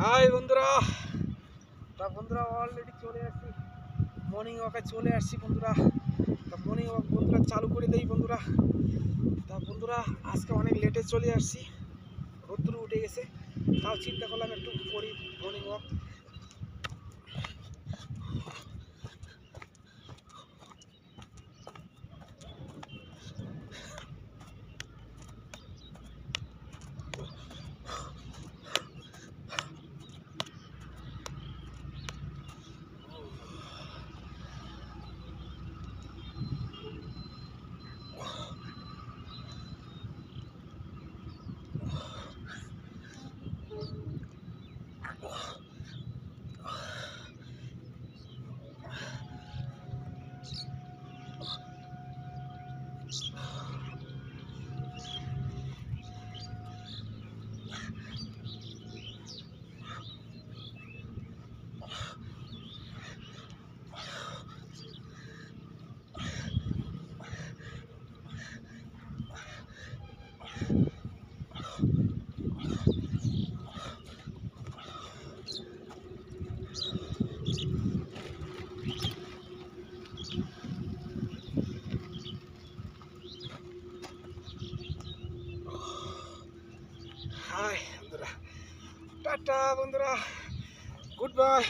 High বন্ধুরা, বন্ধুরা already চলে আসছি, মর্নিং ওয়াকে চলে আসছি বন্ধুরা। মর্নিং ওয়াক বন্ধুরা চালু করে দেই বন্ধুরা। বন্ধুরা আজকে অনেক লেটে চলে আসছি, রোদ্দুর উঠে গেছে, তাও চিন্তা করলাম একটু করি মর্নিং ওয়াক। হাই বন্ধুরা, টাটা বন্ধুরা, গুড বাই।